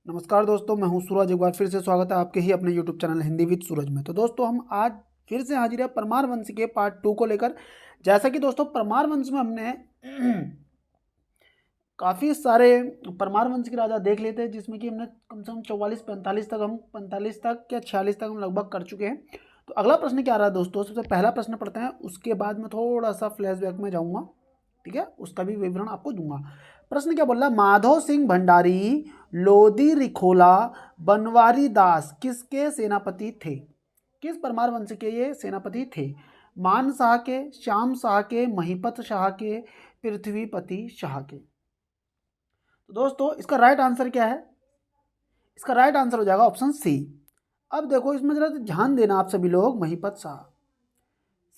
नमस्कार दोस्तों, मैं हूं सूरज। एक बार फिर से स्वागत है आपके ही अपने यूट्यूब चैनल हिंदी विद सूरज में। तो दोस्तों, हम आज फिर से हाजिर है परमार वंश के पार्ट 2 को लेकर। जैसा कि दोस्तों परमार वंश में हमने काफ़ी सारे परमार वंश के राजा देख लेते हैं, जिसमें कि हमने कम से कम 45 तक या 46 तक हम लगभग कर चुके हैं। तो अगला प्रश्न क्या रहा है दोस्तों, सबसे पहला प्रश्न पढ़ते हैं, उसके बाद मैं थोड़ा सा फ्लैशबैक में जाऊँगा, ठीक है, उसका भी विवरण आपको दूंगा। प्रश्न क्या बोल रहा है, माधव सिंह भंडारी, लोधी रिखोला, बनवारी दास किसके सेनापति थे? किस परमार वंश के ये सेनापति थे? मान शाह के, श्याम शाह के, महिपत शाह के, पृथ्वीपति शाह के? तो दोस्तों, इसका राइट आंसर क्या है? इसका राइट आंसर हो जाएगा ऑप्शन सी। अब देखो, इसमें जरा ध्यान देना आप सभी लोग। महिपत शाह,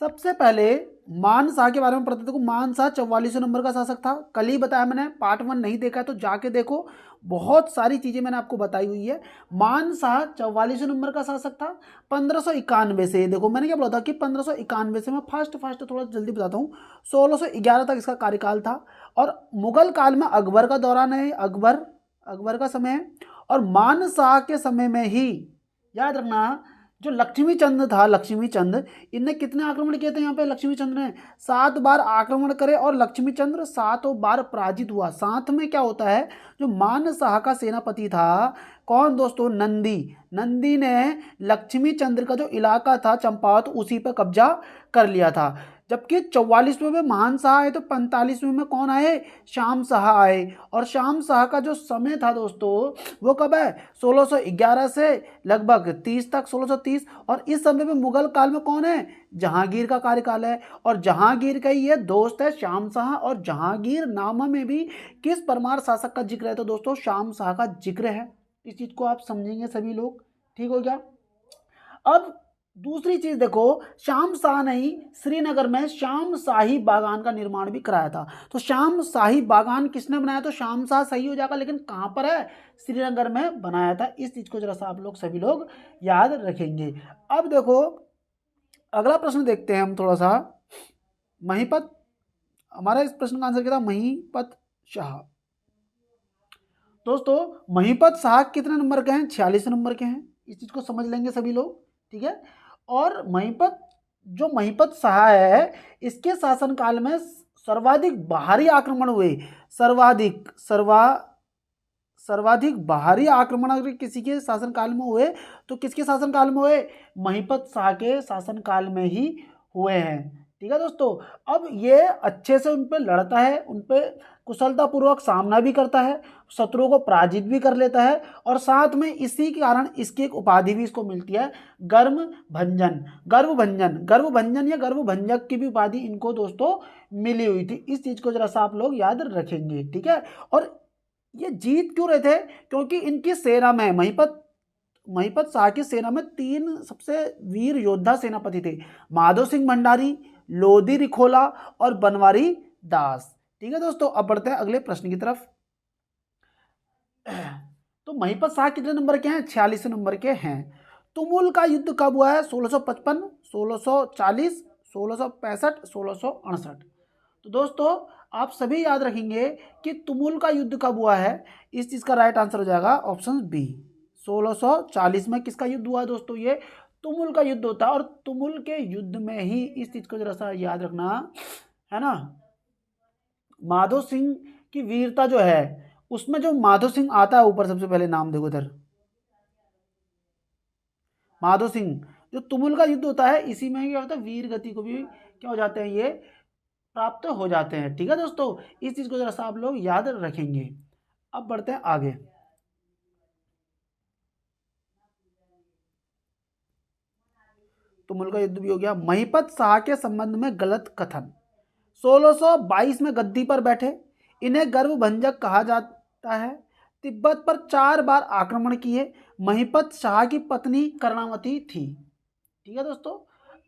सबसे पहले मान शाह के बारे में पढ़ते। देखो, मान शाह 44 नंबर का शासक था। कल ही बताया मैंने, पार्ट 1 नहीं देखा है तो जाके देखो, बहुत सारी चीजें मैंने आपको बताई हुई है। मान शाह 44 नंबर का शासक था 1591 से। देखो, मैंने क्या बोला था कि 1591 से, मैं फास्ट फास्ट थोड़ा जल्दी बताता हूँ, 1611 तक इसका कार्यकाल था। और मुगल काल में अकबर का दौरान है, अकबर का समय है। और मान शाह के समय में ही, याद रखना, जो लक्ष्मी चंद था, लक्ष्मी चंद, इनने कितने आक्रमण किए थे यहाँ पे? लक्ष्मी चंद ने 7 बार आक्रमण करे और लक्ष्मी चंद्र 7 बार पराजित हुआ। साथ में क्या होता है, जो मान शाह का सेनापति था, कौन दोस्तों? नंदी। नंदी ने लक्ष्मी चंद्र का जो इलाका था चंपावत, उसी पर कब्जा कर लिया था। जबकि 44वें में महान शाह आए तो 45वें में कौन आए? श्याम शाह आए। और श्याम शाह का जो समय था दोस्तों, वो कब है? 1611 से लगभग 30 तक, 1630। और इस समय में मुगल काल में कौन है? जहांगीर का कार्यकाल है। और जहांगीर का ही ये दोस्त है श्याम शाह। और जहांगीर नामा में भी किस परमार शासक का जिक्र है? तो दोस्तों, श्याम शाह का जिक्र है। इस चीज को आप समझेंगे सभी लोग, ठीक हो गया। अब दूसरी चीज देखो, श्याम शाह ने ही श्रीनगर में श्याम शाही बागान का निर्माण भी कराया था। तो श्याम शाही बागान किसने बनाया? तो श्याम शाह सही हो जाएगा, लेकिन कहां पर है? श्रीनगर में बनाया था। इस चीज को जरा सा आप लोग सभी लोग याद रखेंगे। अब देखो, अगला प्रश्न देखते हैं हम थोड़ा सा। महिपत, हमारा इस प्रश्न का आंसर क्या था? महिपत शाह। दोस्तों, महिपत शाह कितने नंबर के हैं? 46 नंबर के हैं। इस चीज को समझ लेंगे सभी लोग, ठीक है। और महिपत शाह है, इसके शासनकाल में सर्वाधिक बाहरी आक्रमण हुए। सर्वाधिक बाहरी आक्रमण अगर किसी के शासनकाल में हुए तो किसके शासनकाल में हुए? महिपत शाह के शासनकाल में ही हुए हैं, ठीक है दोस्तों। अब ये अच्छे से उन पे लड़ता है, उन पे कुशलतापूर्वक सामना भी करता है, शत्रुओं को पराजित भी कर लेता है। और साथ में इसी के कारण इसकी एक उपाधि भी इसको मिलती है, गर्व भंजन या गर्व भंजक की भी उपाधि इनको दोस्तों मिली हुई थी। इस चीज को जरा सा आप लोग याद रखेंगे, ठीक है। और ये जीत क्यों रहे थे? क्योंकि इनकी सेना में, महिपत शाह की सेना में 3 सबसे वीर योद्धा सेनापति थे, माधव सिंह भंडारी, लोधी रिखोला और बनवारी दास, ठीक है दोस्तों। अब बढ़ते हैं अगले प्रश्न की तरफ। तो महिपत शाह कितने नंबर के हैं? 46 नंबर के हैं। तुमुल का युद्ध कब हुआ है? 1655, 1640, 1665, 1668। तो दोस्तों, आप सभी याद रखेंगे कि तुमुल का युद्ध कब हुआ है। इस चीज का राइट आंसर हो जाएगा ऑप्शन बी। 1640 में किसका युद्ध हुआ दोस्तों? ये तुमुल का युद्ध होता है। और तुमुल के युद्ध में ही, इस चीज को जरा सा याद रखना, है ना, माधव सिंह की वीरता जो है, उसमें जो माधव सिंह आता है ऊपर, सबसे पहले नाम देखो इधर, माधव सिंह। जो तुमुल का युद्ध होता है, इसी में क्या होता है, वीर गति को भी क्या हो जाते हैं, ये प्राप्त हो जाते हैं, ठीक है दोस्तों। इस चीज को जरा सा आप लोग याद रखेंगे। अब बढ़ते हैं आगे। तुमुल का युद्ध भी हो गया। महिपत शाह के संबंध में गलत कथन। 1622 में गद्दी पर बैठे, इन्हें गर्व भंजक कहा जाता है, तिब्बत पर 4 बार आक्रमण किए, महिपत शाह की पत्नी कर्णावती थी, ठीक है दोस्तों।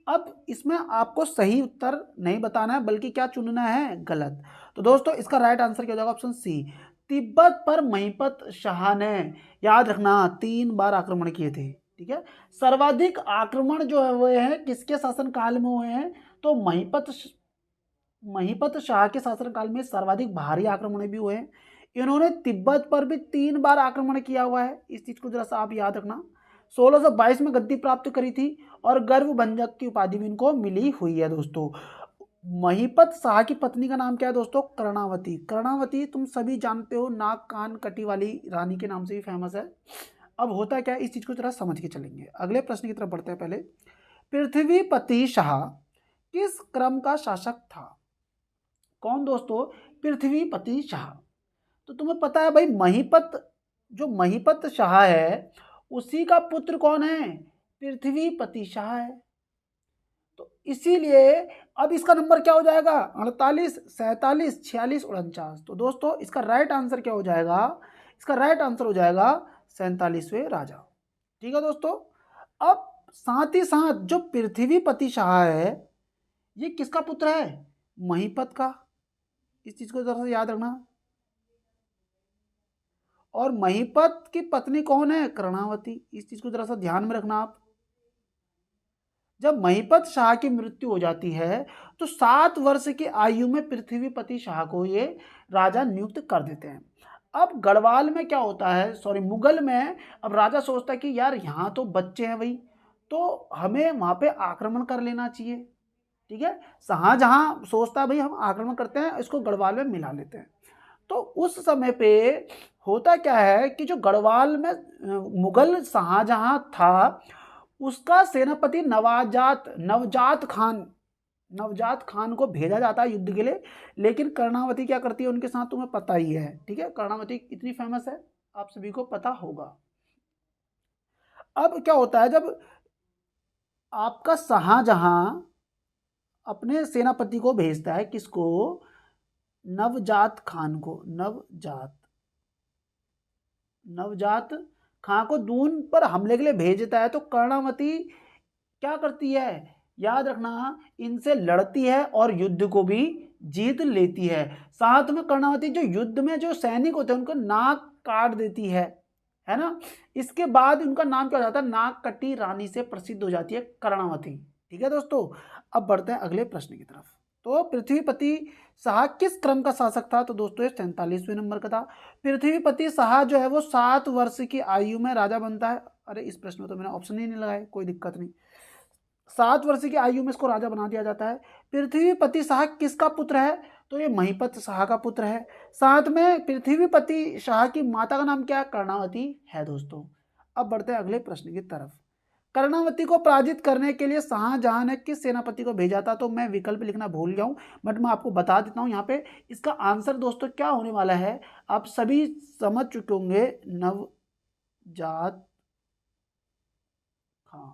अब इसमें आपको सही उत्तर नहीं बताना है, बल्कि क्या चुनना है? गलत। तो दोस्तों, इसका राइट आंसर क्या हो जाएगा? Option C. तिब्बत पर महिपत शाह ने, याद रखना, 3 बार आक्रमण किए थे, ठीक है। सर्वाधिक आक्रमण जो है वो है किसके शासनकाल में हुए हैं? तो महिपत शाह के शासनकाल में सर्वाधिक भारी आक्रमण भी हुए हैं। इन्होंने तिब्बत पर भी 3 बार आक्रमण किया हुआ है, इस चीज को जरा सा आप याद रखना। 1622 में गद्दी प्राप्त करी थी और गर्वभंजक की उपाधि भी इनको मिली हुई है दोस्तों। महिपत शाह की पत्नी का नाम क्या है दोस्तों? कर्णावती। कर्णावती तुम सभी जानते हो, नाक कान कटी वाली रानी के नाम से भी फेमस है। अब होता क्या है, इस चीज को जरा समझ के चलेंगे। अगले प्रश्न की तरफ बढ़ते हैं। पहले, पृथ्वीपति शाह किस क्रम का शासक था? कौन दोस्तों? पृथ्वीपति शाह। तो तुम्हें पता है भाई, महिपत, जो महिपत शाह है उसी का पुत्र कौन है? पृथ्वीपति शाह है। तो इसीलिए अब इसका नंबर क्या हो जाएगा? 48, 47, 46, 49। तो दोस्तों इसका राइट आंसर क्या हो जाएगा? इसका राइट आंसर हो जाएगा 47वें राजा। ठीक है दोस्तों। अब साथ ही साथ जो पृथ्वीपति शाह है ये किसका पुत्र है? महिपत का। इस चीज को जरा याद रखना। और महिपत की पत्नी कौन है? कर्णावती। इस चीज को जरा सा ध्यान में रखना आप। जब महिपत शाह की मृत्यु हो जाती है तो 7 वर्ष की आयु में पृथ्वीपति शाह को ये राजा नियुक्त कर देते हैं। अब गढ़वाल में क्या होता है, सॉरी मुगल में, अब राजा सोचता है कि यार यहाँ तो बच्चे हैं भाई, तो हमें वहाँ पे आक्रमण कर लेना चाहिए। ठीक है, शाहजहां सोचता है भाई हम आक्रमण करते हैं, इसको गढ़वाल में मिला लेते हैं। तो उस समय पे होता क्या है कि जो गढ़वाल में मुगल शाहजहां था उसका सेनापति नवजात खान को भेजा जाता है युद्ध के लिए। लेकिन कर्णावती क्या करती है उनके साथ, तुम्हें पता ही है। ठीक है, कर्णावती इतनी फेमस है, आप सभी को पता होगा। अब क्या होता है, जब आपका शाहजहां अपने सेनापति को भेजता है, किसको? नवजात खान को। नवजात खां को दून पर हमले के लिए भेजता है। तो कर्णावती क्या करती है? याद रखना, इनसे लड़ती है और युद्ध को भी जीत लेती है। साथ में कर्णावती जो युद्ध में जो सैनिक होते हैं उनको नाक काट देती है ना। इसके बाद उनका नाम क्या हो जाता है? नाक कटी रानी से प्रसिद्ध हो जाती है कर्णावती। ठीक है दोस्तों, अब बढ़ते हैं अगले प्रश्न की तरफ। तो पृथ्वीपति शाह किस क्रम का शासक था? तो दोस्तों 47वें नंबर का था। पृथ्वीपति शाह जो है वो 7 वर्ष की आयु में राजा बनता है। अरे इस प्रश्न में तो मैंने ऑप्शन ही नहीं लगाए, कोई दिक्कत नहीं। 7 वर्ष की आयु में इसको राजा बना दिया जाता है। पृथ्वीपति शाह किसका पुत्र है? तो ये महिपत शाह का पुत्र है। साथ में पृथ्वीपति शाह की माता का नाम क्या है? कर्णावती है दोस्तों। अब बढ़ते हैं अगले प्रश्न की तरफ। कर्णावती को पराजित करने के लिए शाहजहां ने किस सेनापति को भेजा था? तो मैं विकल्प लिखना भूल गया हूं, बट मैं आपको बता देता हूं यहाँ पे इसका आंसर दोस्तों क्या होने वाला है, आप सभी समझ चुके होंगे। नवजात खां।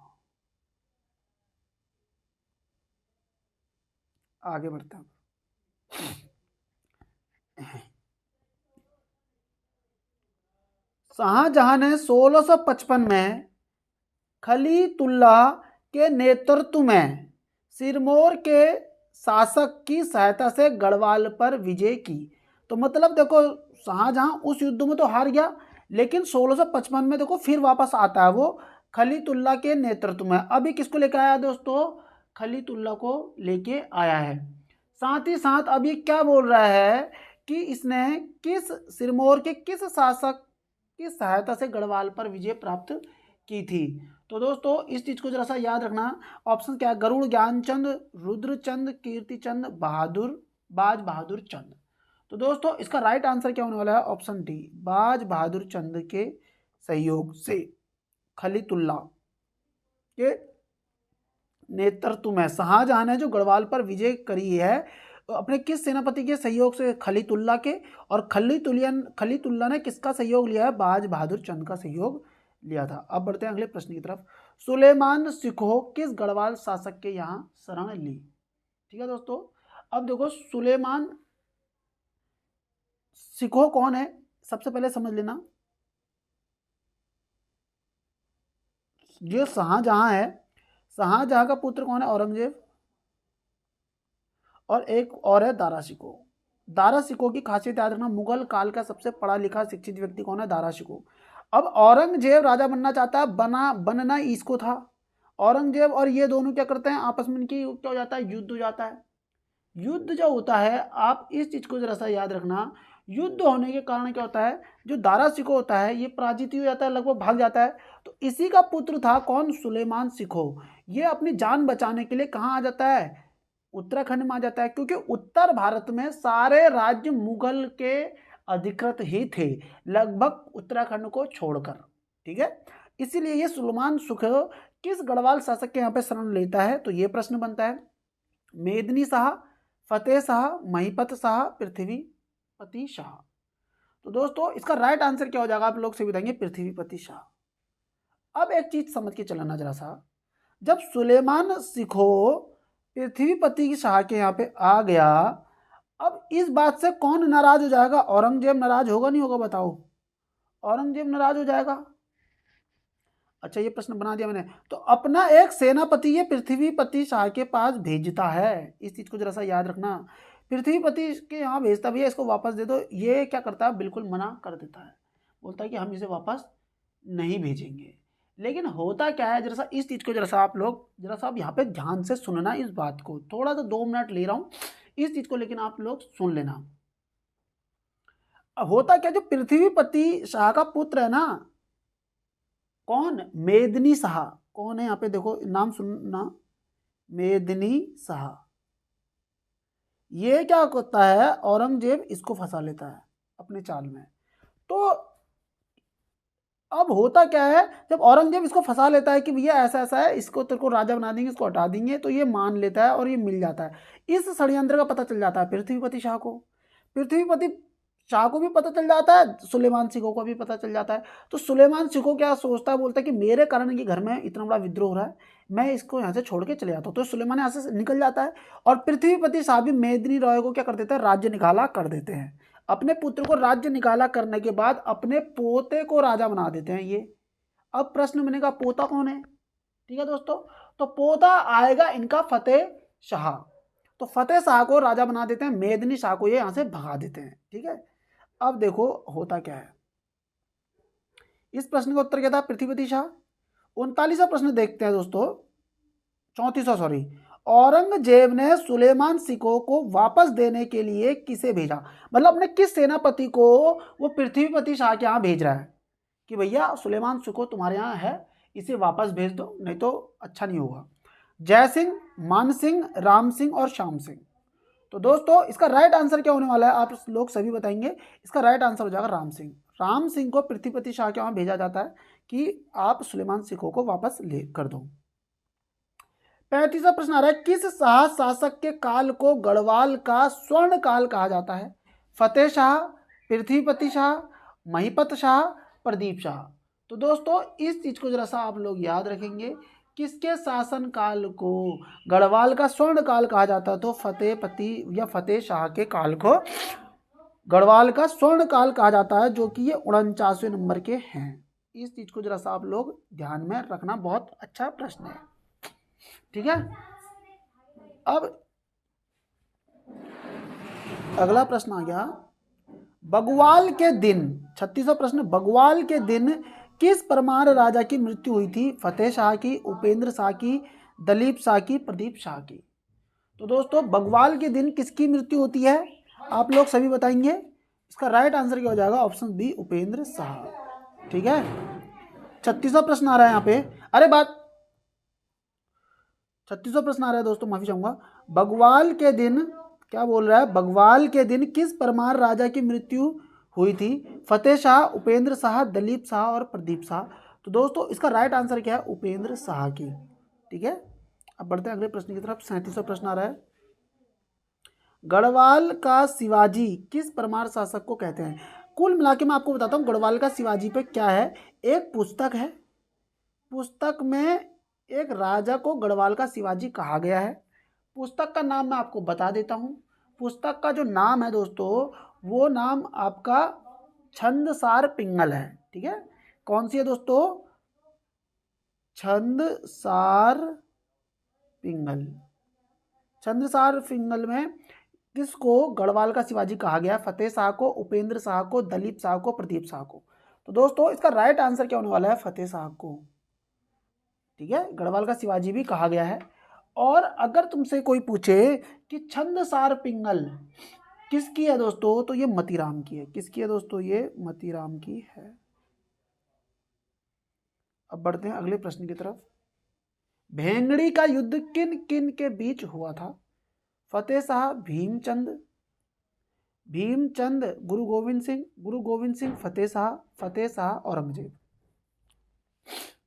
आगे बढ़ते हैं। शाहजहां ने 1655 में खलीतुल्ला के नेतृत्व में सिरमौर के शासक की सहायता से गढ़वाल पर विजय की। तो मतलब देखो, शाहजहां उस युद्ध में तो हार गया, लेकिन 1655 में देखो फिर वापस आता है वो खलीतुल्ला के नेतृत्व में। अभी किसको लेकर आया दोस्तों? खलीतुल्ला को लेके आया है। साथ ही साथ अभी क्या बोल रहा है कि इसने किस सिरमौर के किस शासक की सहायता से गढ़वाल पर विजय प्राप्त की थी? तो दोस्तों इस चीज को जरा सा याद रखना। ऑप्शन क्या है? गरुड़ ज्ञानचंद, रुद्रचंद, कीर्तिचंद, बाज बहादुर चंद। तो दोस्तों इसका राइट आंसर क्या होने वाला है? ऑप्शन डी, बाज बहादुर चंद के सहयोग से खलीतुल्ला के नेतृत्व में शाहजहां ने जो गढ़वाल पर विजय करी है अपने किस सेनापति के सहयोग से? खलीतुल्ला के। और खलीतुल्ला ने किसका सहयोग लिया है? बाज बहादुर चंद का सहयोग लिया था। अब बढ़ते हैं अगले प्रश्न की तरफ। सुलेमान सिखो किस गढ़वाल शासक के यहाँ शरण ली? ठीक है दोस्तों, अब देखो सुलेमान सिखो कौन है, सबसे पहले समझ लेना। जो शाहजहां है, शाहजहां का पुत्र कौन है? औरंगजेब। और एक और है दारा शिकोह। दारा शिकोह की खासियत याद रखना, मुगल काल का सबसे पढ़ा लिखा शिक्षित व्यक्ति कौन है? दारा शिकोह। अब औरंगजेब राजा बनना चाहता है, बनना इसको था। औरंगजेब और ये दोनों क्या करते हैं आपस में, इनकी क्या हो जाता है? युद्ध हो जाता है। युद्ध जो होता है, आप इस चीज को जरा सा याद रखना, युद्ध होने के कारण क्या होता है, जो दारा शिकोह होता है ये पराजित हो जाता है, लगभग भाग जाता है। तो इसी का पुत्र था कौन, सुलेमान शिकोह। ये अपनी जान बचाने के लिए कहाँ आ जाता है, उत्तराखंड में आ जाता है, क्योंकि उत्तर भारत में सारे राज्य मुगल के अधिकृत ही थे, लगभग उत्तराखंड को छोड़कर। ठीक है, इसीलिए ये सुलेमान शिकोह किस गढ़वाल शासक के यहाँ पे शरण लेता है, तो ये प्रश्न बनता है। मेदिनी शाह, फतेह शाह, महिपत शाह, पृथ्वीपति शाह। तो दोस्तों इसका राइट आंसर क्या हो जाएगा, आप लोग से बताएंगे पृथ्वीपति शाह। अब एक चीज समझ के चलाना जरा सा, जब सुलेमान शिकोह पृथ्वीपति शाह के यहाँ पे आ गया, अब इस बात से कौन नाराज हो जाएगा, औरंगजेब नाराज होगा नहीं होगा, बताओ, औरंगजेब नाराज हो जाएगा। अच्छा ये प्रश्न बना दिया मैंने, तो अपना एक सेनापति ये पृथ्वीपति शाह के पास भेजता है, इस चीज को जरा सा याद रखना। पृथ्वीपति के यहाँ भेजता, भैया इसको वापस दे दो, ये क्या करता है, बिल्कुल मना कर देता है, बोलता है कि हम इसे वापस नहीं भेजेंगे। लेकिन होता क्या है, जरा सा इस चीज को जरा सा आप लोग जरा सा आप यहाँ पे ध्यान से सुनना, इस बात को थोड़ा सा 2 मिनट ले रहा हूँ इस चीज को, लेकिन आप लोग सुन लेना। अब होता क्या, जो पृथ्वीपति शाह का पुत्र है ना, कौन, मेदिनी शाह, कौन है यहाँ पे देखो नाम सुनना, मेदिनी शाह। ये क्या करता है, औरंगजेब इसको फंसा लेता है अपने चाल में। तो अब होता क्या है, जब औरंगजेब इसको फंसा लेता है कि भैया ऐसा ऐसा है, इसको तेरे को राजा बना देंगे, इसको हटा देंगे, तो ये मान लेता है और ये मिल जाता है। इस षड्यंत्र का पता चल जाता है पृथ्वीपति शाह को, पृथ्वीपति शाह को भी पता चल जाता है, सुलेमान शिकोह को भी पता चल जाता है। तो सुलेमान शिकोह क्या सोचता है, बोलता है कि मेरे कारण ये घर में इतना बड़ा विद्रोह हो रहा है, मैं इसको यहाँ से छोड़ के चले जाता हूँ। तो सुलेमान यहाँ से निकल जाता है, और पृथ्वीपति शाह भी मेदिनी रॉय को क्या कर देते हैं, राज्य निकाला कर देते हैं। अपने पुत्र को राज्य निकाला करने के बाद अपने पोते को राजा बना देते हैं ये। अब प्रश्न बनेगा पोता कौन है, ठीक है दोस्तों, तो पोता आएगा इनका फतेह शाह। तो फतेह शाह को राजा बना देते हैं, मेदिनी शाह को ये यहां से भगा देते हैं। ठीक है, अब देखो होता क्या है, इस प्रश्न का उत्तर क्या था, पृथ्वीपति शाह। 39वां प्रश्न देखते हैं दोस्तों, 34वां सॉरी, औरंगजेब ने सुलेमान शिकोह को वापस देने के लिए किसे भेजा, मतलब अपने किस सेनापति को वो पृथ्वीपति शाह के यहाँ भेज रहा है कि भैया सुलेमान शिकोह तुम्हारे यहाँ है, इसे वापस भेज दो, नहीं तो अच्छा नहीं होगा। जय सिंह, मान सिंह, राम सिंह और श्याम सिंह। तो दोस्तों इसका राइट आंसर क्या होने वाला है, आप लोग सभी बताएंगे। इसका राइट आंसर हो जाएगा राम सिंह। राम सिंह को पृथ्वीपति शाह के वहाँ भेजा जाता है कि आप सुलेमान शिकोह को वापस ले कर दो। 35वां प्रश्न आ रहा है, किस शाह शासक के काल को गढ़वाल का स्वर्ण काल कहा जाता है, फतेह शाह, पृथ्वीपति शाह, महिपत शाह, प्रदीप शाह। तो दोस्तों इस चीज को जरा सा आप लोग याद रखेंगे, किसके शासन काल को गढ़वाल का स्वर्ण काल कहा जाता है, तो फतेहपति या फतेह शाह के काल को गढ़वाल का स्वर्ण काल कहा जाता है, जो कि ये 49वें नंबर के हैं। इस चीज को जरा सा आप लोग ध्यान में रखना, बहुत अच्छा प्रश्न है। ठीक है, अब अगला प्रश्न आ गया, बगवाल के दिन, 36वां प्रश्न, बगवाल के दिन किस परमार राजा की मृत्यु हुई थी, फतेह शाह की, उपेंद्र शाह की, दलीप शाह की, प्रदीप शाह की। तो दोस्तों बगवाल के दिन किसकी मृत्यु होती है, आप लोग सभी बताएंगे। इसका राइट आंसर क्या हो जाएगा, ऑप्शन बी, उपेंद्र शाह। ठीक है, 36वां प्रश्न आ रहा है यहाँ पे, अरे बात 36वां प्रश्न आ रहा है दोस्तों, माफी चाहूंगा। बगवाल के दिन क्या बोल रहा है, बगवाल के दिन किस परमार राजा की मृत्यु हुई थी, फतेह शाह, उपेंद्र शाह, दलीप शाह और प्रदीप शाह। तो दोस्तों इसका राइट आंसर क्या है, उपेंद्र शाह की। ठीक है, अब बढ़ते हैं अगले प्रश्न की तरफ। 37वां प्रश्न आ रहा है, गढ़वाल का शिवाजी किस परमार शासक को कहते हैं। कुल मिला के मैं आपको बताता हूँ गढ़वाल का शिवाजी पे क्या है, एक पुस्तक है, पुस्तक में एक राजा को गढ़वाल का शिवाजी कहा गया है। पुस्तक का नाम मैं आपको बता देता हूँ, पुस्तक का जो नाम है दोस्तों, वो नाम आपका छंदसार पिंगल है। ठीक है, कौन सी है दोस्तों, छंदसार पिंगल। छंदसार पिंगल में किसको गढ़वाल का शिवाजी कहा गया, फतेह शाह को, उपेंद्र शाह को, दलीप शाह को, प्रदीप शाह को। तो दोस्तों इसका राइट आंसर क्या होने वाला है, फतेह शाह को। ठीक है, गढ़वाल का शिवाजी भी कहा गया है। और अगर तुमसे कोई पूछे कि छंदसार पिंगल किसकी है दोस्तों? तो ये मतीराम की है। किसकी है दोस्तों? ये मतीराम की है। अब बढ़ते हैं अगले प्रश्न की तरफ। भेंगड़ी का युद्ध किन किन के बीच हुआ था? फतेह शाह, भीमचंद, भीमचंद, गुरु गोविंद सिंह, फतेह शाह, औरंगजेब।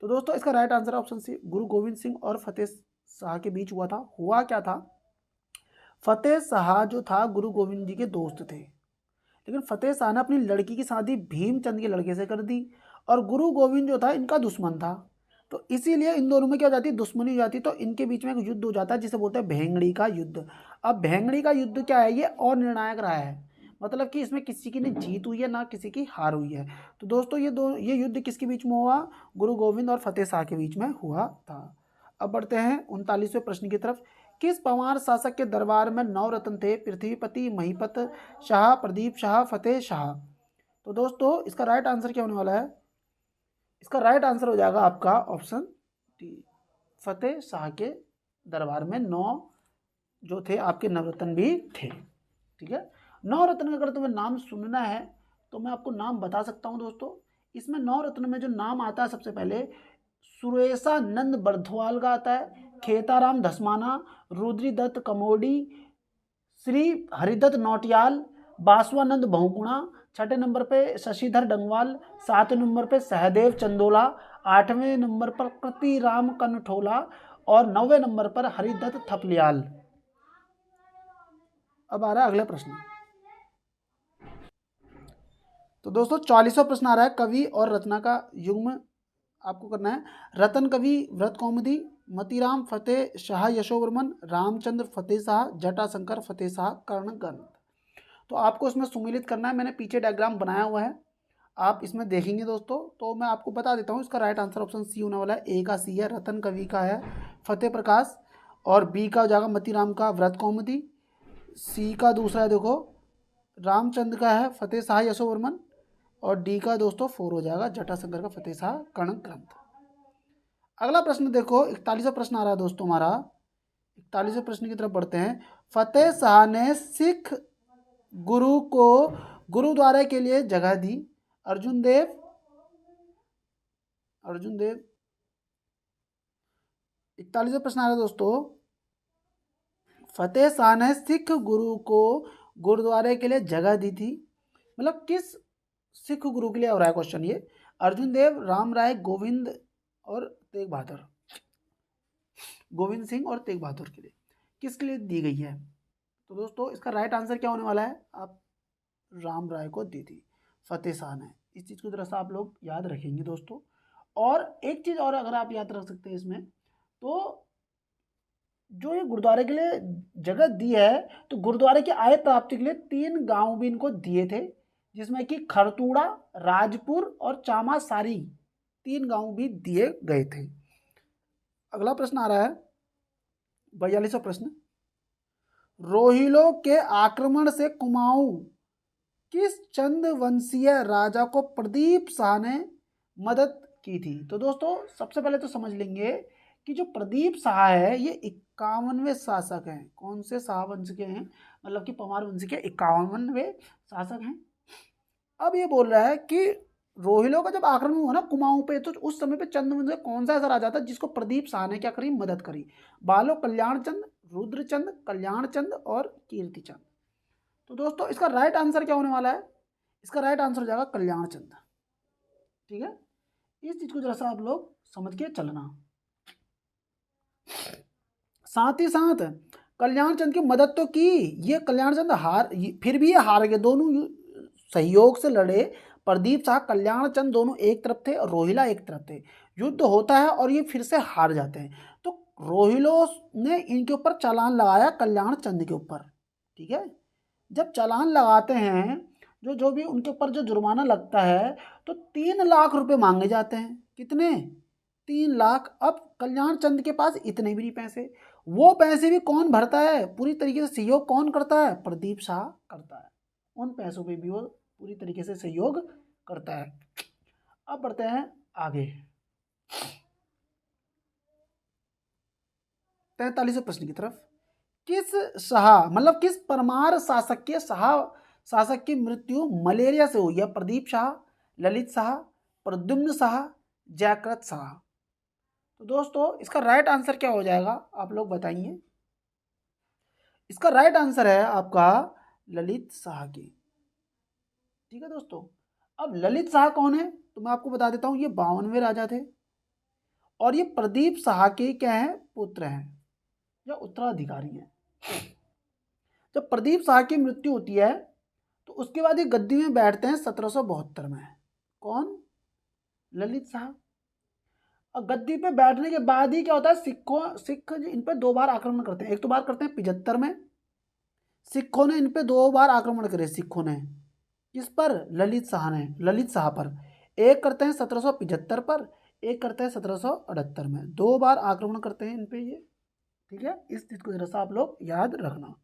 तो दोस्तों इसका राइट आंसर ऑप्शन सी, गुरु गोविंद सिंह और फतेह शाह के बीच हुआ था। हुआ क्या था? फतेह शाह जो था गुरु गोविंद जी के दोस्त थे, लेकिन फतेह शाह ने अपनी लड़की की शादी भीमचंद के लड़के से कर दी, और गुरु गोविंद जो था इनका दुश्मन था। तो इसीलिए इन दोनों में क्या हो जाती है? दुश्मनी हो जाती। तो इनके बीच में एक युद्ध हो जाता है जिसे बोलते हैं भेंगड़ी का युद्ध। अब भेंगड़ी का युद्ध क्या है? ये और निर्णायक रहा है, मतलब कि इसमें किसी की नहीं जीत हुई है ना किसी की हार हुई है। तो दोस्तों ये युद्ध किसके बीच में हुआ? गुरु गोविंद और फतेह शाह के बीच में हुआ था। अब बढ़ते हैं 39वें प्रश्न की तरफ। किस पंवार शासक के दरबार में 9 रत्न थे? पृथ्वीपति, महीपत शाह, प्रदीप शाह, फतेह शाह। तो दोस्तों इसका राइट आंसर क्या होने वाला है? इसका राइट आंसर हो जाएगा आपका ऑप्शन डी, फतेह शाह के दरबार में 9 जो थे आपके नवरत्न भी थे। ठीक है, 9 रत्न का अगर तुम्हें नाम सुनना है तो मैं आपको नाम बता सकता हूं दोस्तों। इसमें 9 रत्न में जो नाम आता है सबसे पहले सुरेशा नंद बर्धवाल का आता है, खेताराम धसमाना, रुद्री दत्त कमोडी, श्री हरिदत्त नौटियाल, बासवानंद बहुगुणा, छठे नंबर पे शशिधर डंगवाल, 7वें नंबर पे सहदेव चंदोला, 8वें नंबर पर कृतिराम कनठोला, और 9वें नंबर पर हरिदत्त थपलियाल। अब आ रहा है अगला प्रश्न। तो दोस्तों 44वां प्रश्न आ रहा है, कवि और रचना का युग्म आपको करना है। रतन कवि व्रत कौमुदी, मतीराम फतेह शाह यशोवर्मन, रामचंद्र फतेह शाह, जटाशंकर फतेह शाह, कर्ण ग्रंथ। तो आपको इसमें सुमिलित करना है। मैंने पीछे डायग्राम बनाया हुआ है, आप इसमें देखेंगे दोस्तों। तो मैं आपको बता देता हूँ, इसका राइट आंसर ऑप्शन सी होने वाला है। ए का सी है, रतन कवि का है फतेह प्रकाश, और बी का हो जाएगा मतीराम का व्रत कौमुदी, सी का दूसरा है देखो रामचंद्र का है फतेह शाह यशोवर्मन, और डी का दोस्तों 4 हो जाएगा जटाशंकर का फतेह शाह कर्ण ग्रंथ। अगला प्रश्न देखो, 41वां प्रश्न आ रहा है दोस्तों हमारा। 41वें प्रश्न की तरफ बढ़ते हैं। फतेह शाह ने सिख गुरु को गुरुद्वारे के लिए जगह दी। अर्जुन देव, अर्जुन देव 41वां प्रश्न आ रहा है दोस्तों। फतेह शाह ने सिख गुरु को गुरुद्वारे के लिए जगह दी थी, मतलब किस सिख गुरु के लिए हो रहा है क्वेश्चन ये? अर्जुन देव, राम राय, गोविंद और तेग बहादुर, गोविंद सिंह और तेग बहादुर के लिए किसके लिए दी गई है? तो दोस्तों इसका राइट आंसर क्या होने वाला है? आप राम राय को दी थी फतेह शाह ने। इस चीज़ को जरा सा आप लोग याद रखेंगे दोस्तों। और एक चीज़ और अगर आप याद रख सकते हैं इसमें, तो जो ये गुरुद्वारे के लिए जगह दी है, तो गुरुद्वारे की आय प्राप्ति के लिए 3 गांव भी इनको दिए थे, जिसमें कि खरतूड़ा, राजपुर और चामासारी 3 गांव भी दिए गए थे। अगला प्रश्न आ रहा है 42वां प्रश्न। रोहिलों के आक्रमण से कुमाऊं किस चंद वंशीय राजा को प्रदीप शाह ने मदद की थी? तो दोस्तों सबसे पहले तो समझ लेंगे कि जो प्रदीप शाह है ये 51वें शासक हैं। कौन से शाह वंश के हैं? मतलब कि परमार वंश के 51वें शासक हैं। अब ये बोल रहा है कि रोहिलों का जब आक्रमण हुआ ना कुमाऊं पे, तो उस समय पे चंद वंश कौन सा ऐसा राजा था जिसको प्रदीप शाह ने क्या करी? मदद करी। बालो कल्याण चंद, रुद्रचंद, कल्याण चंद और कीर्तिचंद। तो दोस्तों इसका राइट आंसर क्या होने वाला है? इसका राइट आंसर हो जाएगा कल्याण चंद। ठीक है, इस चीज को जरा सा आप लोग समझ के चलना। साथ ही साथ कल्याण चंद की मदद तो की, ये कल्याण चंद फिर भी ये हार गए। दोनों सहयोग से लड़े, प्रदीप शाह, कल्याण चंद दोनों एक तरफ थे और रोहिला एक तरफ थे। युद्ध होता है और ये फिर से हार जाते हैं। तो रोहिलों ने इनके ऊपर चालान लगाया कल्याण चंद के ऊपर। ठीक है, जब चालान लगाते हैं, जो भी उनके ऊपर जो जुर्माना लगता है, तो 3 लाख रुपए मांगे जाते हैं। कितने? 3 लाख। अब कल्याण चंद के पास इतने भी नहीं पैसे, वो पैसे भी कौन भरता है? पूरी तरीके से सहयोग कौन करता है? प्रदीप शाह करता है। उन पैसों पे भी वो पूरी तरीके से सहयोग करता है। अब बढ़ते हैं आगे 43वें प्रश्न की तरफ। किस शाह मतलब किस परमार शासक की मृत्यु मलेरिया से हुई है? प्रदीप शाह, ललित शाह, प्रद्युम्न शाह, जयकृत शाह। तो दोस्तों इसका राइट आंसर क्या हो जाएगा, आप लोग बताइए। इसका राइट आंसर है आपका ललित शाह की। ठीक है दोस्तों, अब ललित शाह कौन है तो मैं आपको बता देता हूं, ये 52वें राजा थे और ये प्रदीप शाह के क्या है, पुत्र हैं या उत्तराधिकारी हैं। जब प्रदीप शाह की मृत्यु होती है तो उसके बाद ये गद्दी में बैठते हैं 1772 में। कौन? ललित शाह। और गद्दी पे बैठने के बाद ही क्या होता है, सिख इन पे 2 बार आक्रमण करते हैं। एक तो बार करते हैं 75 में, सिखों ने इन पे 2 बार आक्रमण करे। सिखों ने किस पर? ललित शाह पर। एक करते हैं 1775 पर, एक करते हैं 1778 में। 2 बार आक्रमण करते हैं इन पे ये। ठीक है, इस चीज को जरा सा आप लोग याद रखना।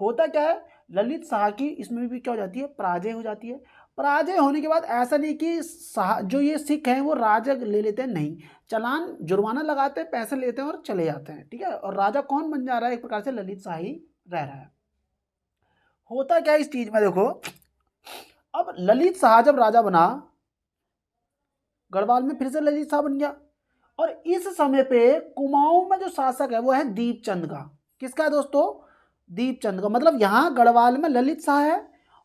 होता क्या है, ललित शाह की इसमें भी क्या हो जाती है, पराजय हो जाती है। पराजय होने के बाद ऐसा नहीं कि जो ये सिख हैं वो राजा ले लेते हैं, नहीं, चालान जुर्माना लगाते हैं, पैसे लेते हैं और चले जाते हैं। ठीक है, और राजा कौन बन जा रहा है, एक प्रकार से ललित शाह ही रह रहा है। होता क्या है इस चीज में, देखो अब ललित शाह जब राजा बना, गढ़वाल में फिर से ललित शाह बन गया। और इस समय पे कुमाऊं में जो शासक है वो है दीपचंद का। किसका है दोस्तों? दीपचंद का। मतलब यहां गढ़वाल में ललित शाह है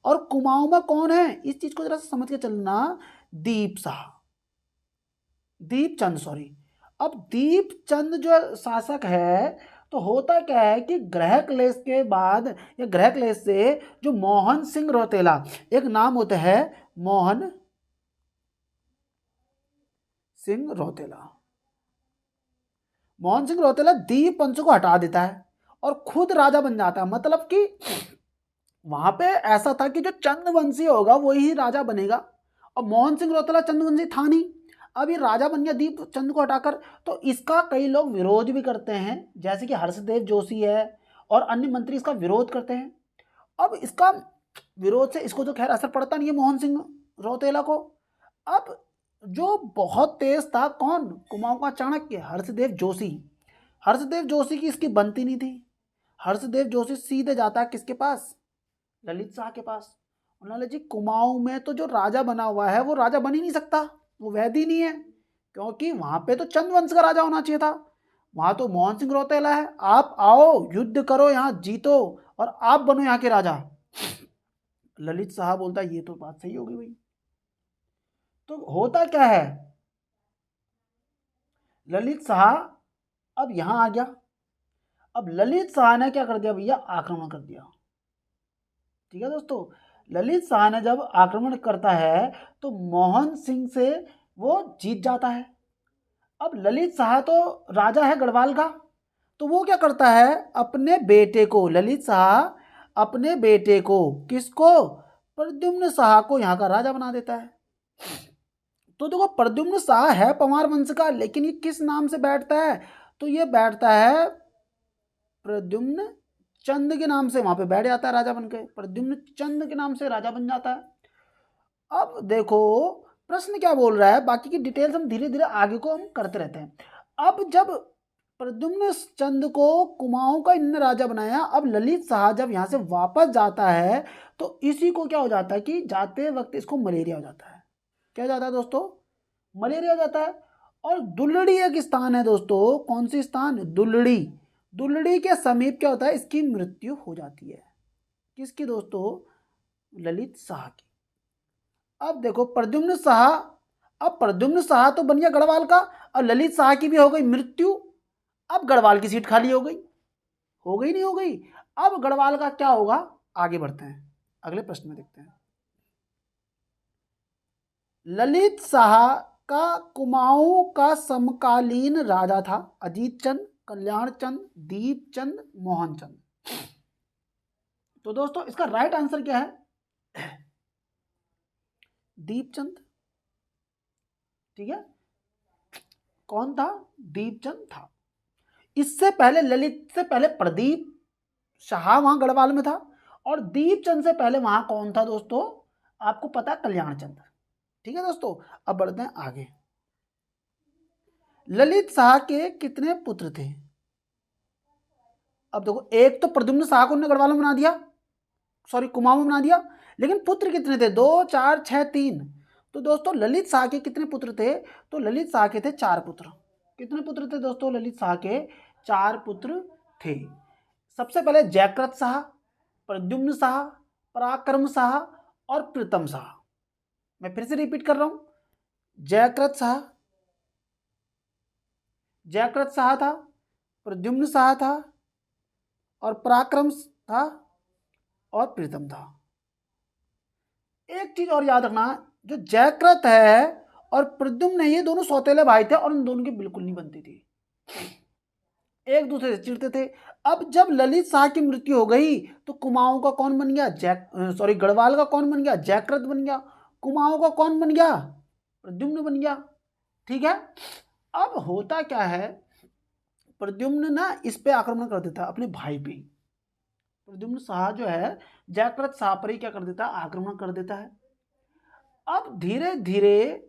और कुमाऊं में कौन है, इस चीज को जरा समझ के चलना, दीपचंद सॉरी। अब दीपचंद जो शासक है, तो होता क्या है कि ग्रह क्लेश के बाद या ग्रह क्लेश से जो मोहन सिंह रौतेला, एक नाम होता है मोहन सिंह रौतेला। मोहन सिंह रौतेला दीप वंश को हटा देता है और खुद राजा बन जाता है। मतलब कि वहां पे ऐसा था कि जो चंद्रवंशी होगा वही राजा बनेगा, और मोहन सिंह रौतेला चंद्रवंशी था नहीं। अब ये राजा बन गया दीप चंद को हटाकर। तो इसका कई लोग विरोध भी करते हैं, जैसे कि हर्षदेव जोशी है और अन्य मंत्री इसका विरोध करते हैं। अब इसका विरोध से इसको तो खैर असर पड़ता नहीं है मोहन सिंह रौतेला को। अब जो बहुत तेज था, कौन? कुमाऊं का चाणक्य हर्षदेव जोशी। हर्षदेव जोशी की इसकी बनती नहीं थी। हर्षदेव जोशी सीधे जाता है किसके पास? ललित शाह के पास। उन्होंने जी कुमाऊं में तो जो राजा बना हुआ है वो राजा बन ही नहीं सकता, वो वैध ही नहीं है, क्योंकि वहां पे तो चंद वंश का राजा होना चाहिए था। वहां तो मोहन सिंह रौतेला है, आप आओ युद्ध करो, यहाँ जीतो और आप बनो यहाँ के राजा। ललित शाह बोलता है ये तो बात सही होगी भाई। तो होता क्या है, ललित शाह अब यहां आ गया। अब ललित शाह ने क्या कर दिया भैया, आक्रमण कर दिया। ठीक है दोस्तों, ललित शाह ने जब आक्रमण करता है तो मोहन सिंह से वो जीत जाता है। अब ललित शाह तो राजा है गढ़वाल का, तो वो क्या करता है, अपने बेटे को, ललित शाह अपने बेटे को, किसको? प्रद्युम्न शाह को यहाँ का राजा बना देता है। तो देखो प्रद्युम्न शाह है पवार वंश का, लेकिन ये किस नाम से बैठता है, तो ये बैठता है प्रद्युम्न चंद के नाम से, वहां पे बैठ जाता है राजा बनके, प्रद्युम्न चंद के नाम से राजा बन जाता है। अब देखो प्रश्न क्या बोल रहा है, बाकी की डिटेल्स हम धीरे धीरे आगे को हम करते रहते हैं। अब जब प्रद्युम्न चंद को कुमाऊं का इन राजा बनाया, अब ललित शाह जब यहाँ से वापस जाता है तो इसी को क्या हो जाता है कि जाते वक्त इसको मलेरिया हो जाता है। क्या हो जाता है दोस्तों? मलेरिया हो जाता है। और दुलड़ी एक स्थान है दोस्तों, कौन सी स्थान? दुलड़ी। दुलड़ी के समीप क्या होता है, इसकी मृत्यु हो जाती है। किसकी दोस्तों? ललित शाह की। अब देखो प्रद्युम्न शाह, अब प्रद्युम्न शाह तो बन गया गढ़वाल का, और ललित शाह की भी हो गई मृत्यु। अब गढ़वाल की सीट खाली हो गई, हो गई नहीं हो गई? अब गढ़वाल का क्या होगा, आगे बढ़ते हैं, अगले प्रश्न में देखते हैं। ललित शाह का कुमाऊं का समकालीन राजा था अजीत चंद, कल्याण चंद, दीप चंद, मोहन चंद। तो दोस्तों इसका राइट आंसर क्या है? दीपचंद। ठीक है, कौन था? दीपचंद था। इससे पहले, ललित से पहले प्रदीप शाह वहां गढ़वाल में था, और दीपचंद से पहले वहां कौन था दोस्तों? आपको पता है, कल्याण चंद। ठीक है दोस्तों, अब बढ़ते हैं आगे। ललित शाह के कितने पुत्र थे? अब देखो, एक तो प्रद्युम्न शाह को उन्होंने गढ़वाल में बना दिया, सॉरी कुमाऊं में बना दिया, लेकिन पुत्र कितने थे? 2, 4, 6, 3। तो दोस्तों ललित शाह के कितने पुत्र थे? तो ललित शाह के थे 4 पुत्र। कितने पुत्र थे दोस्तों? ललित शाह के 4 पुत्र थे। सबसे पहले जयकृत शाह, प्रद्युम्न शाह, पराक्रम शाह और प्रीतम शाह। मैं फिर से रिपीट कर रहा हूं, जयकृत शाह था, प्रद्युम्न शाह था और पराक्रम था और प्रीतम था। एक चीज और याद रखना, जो जयकृत है और प्रद्युम्न, ये दोनों सौतेले भाई थे और उन दोनों की बिल्कुल नहीं बनती थी, एक दूसरे से चिढ़ते थे। अब जब ललित शाह की मृत्यु हो गई तो कुमाऊं का कौन बन गया? गढ़वाल का कौन बन गया? जयकृत बन गया। कुमाऊं का कौन बन गया? प्रद्युम्न बन गया। ठीक है। अब होता क्या है, प्रद्युम्न ना इस पे आक्रमण कर देता है, अपने भाई पे। प्रद्युम्न शाह जो है जयकृत शाह पर ही क्या कर देता है? आक्रमण कर देता है। अब धीरे धीरे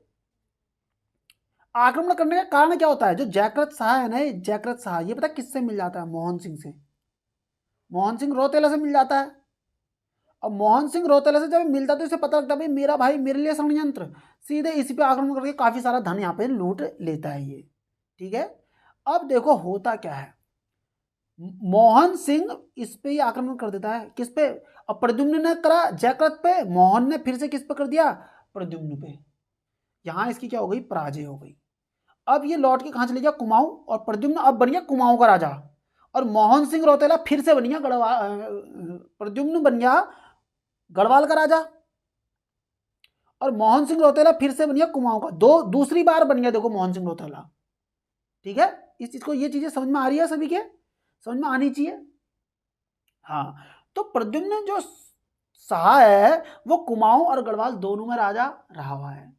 आक्रमण करने का कारण क्या होता है? जो जयकृत शाह है ना, जयकृत शाह, ये पता किससे मिल जाता है? मोहन सिंह से, मोहन सिंह रौतेला से मिल जाता है। अब मोहन सिंह रौतेला से जब मिलता है तो इसे पता लगता है भाई मेरा भाई मेरे लिए षड्यंत्र, सीधे इसी पे आक्रमण करके काफी सारा धन यहाँ पे लूट लेता है ये। ठीक है। अब देखो होता क्या है, मोहन सिंह इस पे ही आक्रमण कर देता है। किस पे? अब प्रद्युम्न ने करा जयकृत पे, मोहन ने फिर से किस पे कर दिया? प्रद्युम्न पे। यहां इसकी क्या हो गई? पराजय हो गई। अब ये लौट के कहां चले गया? कुमाऊं, और प्रद्युम्न अब बन गया कुमाऊं का राजा, और मोहन सिंह रौतेला फिर से बन गया प्रद्युम्न बन गया गढ़वाल का राजा, और मोहन सिंह रौतेला फिर से बन गया कुमाऊं का। दूसरी बार बन गया देखो मोहन सिंह रौतेला। ठीक है। इस चीज को, ये चीजें समझ में आ रही है सभी के? समझ में आनी चाहिए। हाँ, तो प्रद्युम्न जो शाह है वो कुमाऊं और गढ़वाल दोनों में राजा रहा हुआ है।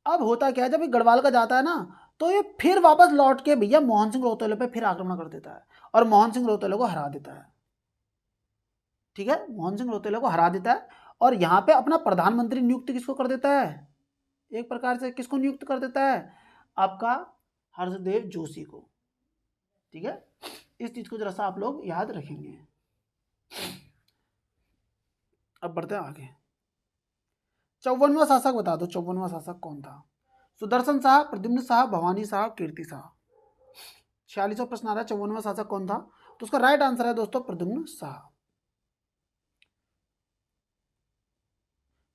अब होता क्या है, जब ये गढ़वाल का जाता है ना, तो ये फिर वापस लौट के भैया मोहन सिंह रौतेले पे फिर आक्रमण कर देता है और मोहन सिंह रौतेले को हरा देता है। ठीक है, मोहन सिंह रौतेले को हरा देता है और यहाँ पे अपना प्रधानमंत्री नियुक्त किसको कर देता है? एक प्रकार से किसको नियुक्त कर देता है? आपका हर्षदेव जोशी को। ठीक है, इस चीज को जरा सा आप लोग याद रखेंगे। अब बढ़ते हैं आगे। 54वां शासक बता दो, 54वां शासक कौन था? सुदर्शन शाह, प्रद्युम्न शाह, भवानी शाह, कीर्ति शाह। 46वां प्रश्न आ रहा है, 54वां शासक कौन था? तो उसका राइट आंसर है दोस्तों प्रद्युम्न शाह।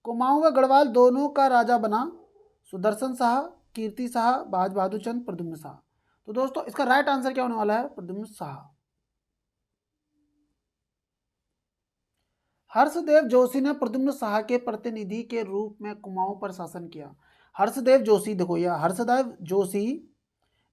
कुमाऊं व गढ़वाल दोनों का राजा बना सुदर्शन शाह, कीर्ति शाह, बाज बहादुर चंद, प्रद्युम्न शाह। तो दोस्तों इसका राइट आंसर क्या होने वाला है? प्रद्युम्न शाह। हर्षदेव जोशी ने प्रद्युम्न शाह के प्रतिनिधि के रूप में कुमाऊं पर शासन किया। हर्षदेव जोशी, देखो यह हर्षदेव जोशी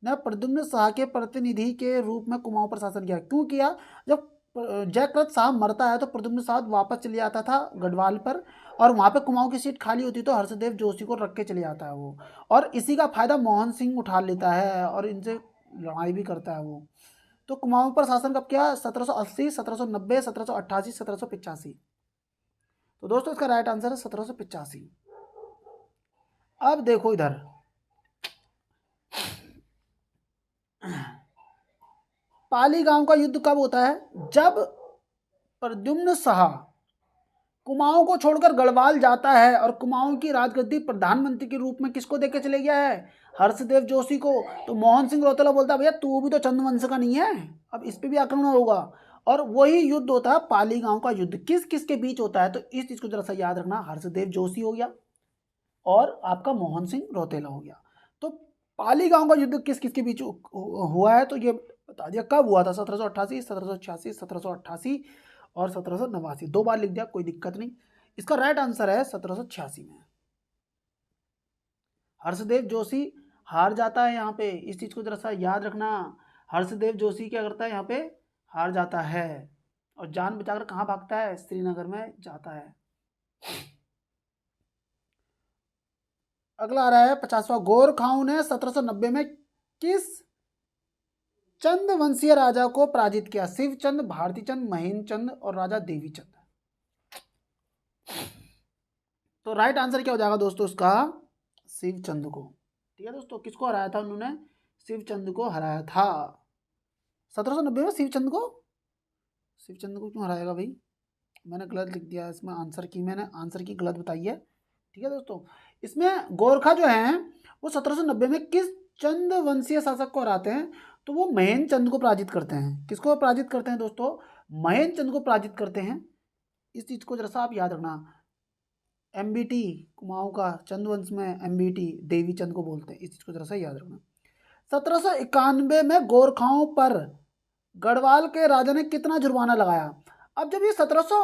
ने प्रद्युम्न शाह के प्रतिनिधि के रूप में कुमाऊं पर शासन किया। क्यों किया? जब जयकृत शाह मरता है तो प्रद्युम्न शाह वापस चले जाता था गढ़वाल पर, और वहां पे कुमाऊं की सीट खाली होती तो हर्षदेव जोशी को रख के चले जाता है वो, और इसी का फायदा मोहन सिंह उठा लेता है और इनसे लड़ाई भी करता है वो। तो कुमाऊं पर शासन कब किया? 1780, 1790, 1788, 1785। तो दोस्तों इसका राइट आंसर है 1785। अब देखो इधर, पाली गांव का युद्ध कब होता है? जब प्रद्युम्न शाह कुमाऊं को छोड़कर गढ़वाल जाता है और कुमाऊं की राजगद्दी प्रधानमंत्री के रूप में किसको देके चले गया है? हर्षदेव जोशी को। तो मोहन सिंह रौतेला बोलता है भैया तू भी तो चंद्रवंश का नहीं है, अब इस पे भी आक्रमण होगा, और वही युद्ध होता है पाली गांव का युद्ध। किस किस के बीच होता है? तो इस चीज को जरा सा याद रखना, हर्षदेव जोशी हो गया और आपका मोहन सिंह रौतेला हो गया। तो पाली गांव का युद्ध किस किस के बीच हुआ है? तो ये बता दिया कब हुआ था? 1788, 1786, 1788 और 1789। 2 बार लिख दिया, कोई दिक्कत नहीं। इसका राइट आंसर है 1786 में। हर्षदेव जोशी हार जाता है यहाँ पे, इस चीज को जरा सा याद रखना। हर्षदेव जोशी क्या करता है? यहाँ पे हार जाता है और जान बचाकर कहाँ भागता है? श्रीनगर में जाता है। अगला आ रहा है 50वां। गोरखाओं ने 1790 में किस चंद वंशीय राजा को पराजित किया? शिवचंद, भारती चंद, महेंद्र चंद और राजा देवी चंद। तो राइट आंसर क्या हो जाएगा दोस्तों उसका? शिवचंद को। ठीक है दोस्तों, किसको हराया था उन्होंने? शिवचंद को हराया था 1790 में। शिवचंद को शिवचंद को क्यों हराएगा भाई? मैंने गलत लिख दिया इसमें आंसर की, मैंने आंसर की गलत बताई है। ठीक है दोस्तों, इसमें गोरखा जो है वो 1790 में किस चंद वंशीय शासक को हराते हैं? तो वो महेंद्र चंद को पराजित करते हैं। किसको पराजित करते हैं दोस्तों? महेंद्र चंद को पराजित करते हैं। इस चीज को जरा सा आप याद रखना। एमबीटी कुमाऊं का चंद्रवंश में एमबीटी देवी चंद को बोलते हैं। इस चीज को जरा सा याद रखना। 1791 में गोरखाओं पर गढ़वाल के राजा ने कितना जुर्माना लगाया? अब जब ये 1700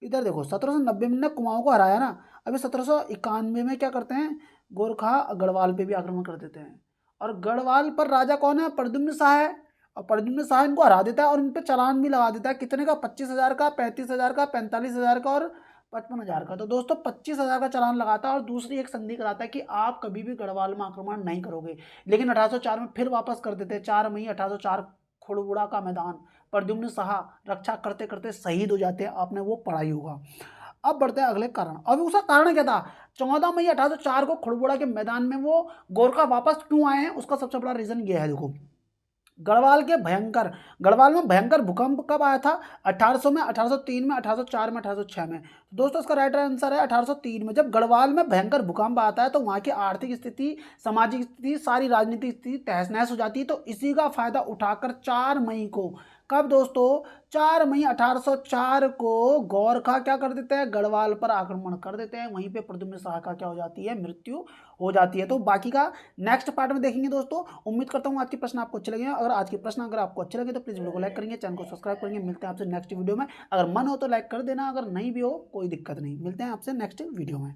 इधर देखो 1790 में ने कुमाऊं को हराया ना, अभी 1791 में क्या करते हैं? गोरखा गढ़वाल पे भी आक्रमण कर देते हैं। और गढ़वाल पर राजा कौन है? प्रद्युम्न शाह है। और प्रद्युम्न शाह इनको हरा देता है और इन पे चालान भी लगा देता है। कितने का? 25,000 का, 35,000 का, 45,000 का और 55,000 का। तो दोस्तों 25,000 का चालान लगाता है और दूसरी एक संधि कराता है कि आप कभी भी गढ़वाल में आक्रमण नहीं करोगे। लेकिन 1804 में फिर वापस कर देते हैं। 4 मई 1804 खुड़बुड़ा का मैदान, प्रद्युम्न शाह रक्षा करते करते शहीद हो जाते हैं। आपने वो पढ़ा ही होगा। अब बढ़ते हैं अगले कारण। अब उसका कारण क्या था? 14 मई 1804 को खुड़बुड़ा के मैदान में वो गोरखा वापस क्यों आए हैं? उसका सबसे बड़ा रीजन ये है। देखो गढ़वाल में भयंकर भूकंप कब आया था? 1800 में, 1803 में, 1804 में, 1806 में। तो दोस्तों इसका राइट आंसर है 1803 में। जब गढ़वाल में भयंकर भूकंप आता है तो वहाँ की आर्थिक स्थिति, सामाजिक स्थिति, सारी राजनीतिक स्थिति तहस नहस हो जाती है। तो इसी का फायदा उठाकर 4 मई को, कब दोस्तों? 4 मई 1804 को गोरखा क्या कर देते हैं? गढ़वाल पर आक्रमण कर देते हैं। वहीं पे प्रद्युम्न शाह का क्या हो जाती है? मृत्यु हो जाती है। तो बाकी का नेक्स्ट पार्ट में देखेंगे दोस्तों। उम्मीद करता हूँ आज के प्रश्न आपको अच्छे लगे। अगर आज के प्रश्न अगर आपको अच्छे लगे तो प्लीज़ वीडियो को लाइक करेंगे, चैनल को सब्सक्राइब करेंगे। मिलते हैं आपसे नेक्स्ट वीडियो में। अगर मन हो तो लाइक कर देना, अगर नहीं भी हो कोई दिक्कत नहीं। मिलते हैं आपसे नेक्स्ट वीडियो में।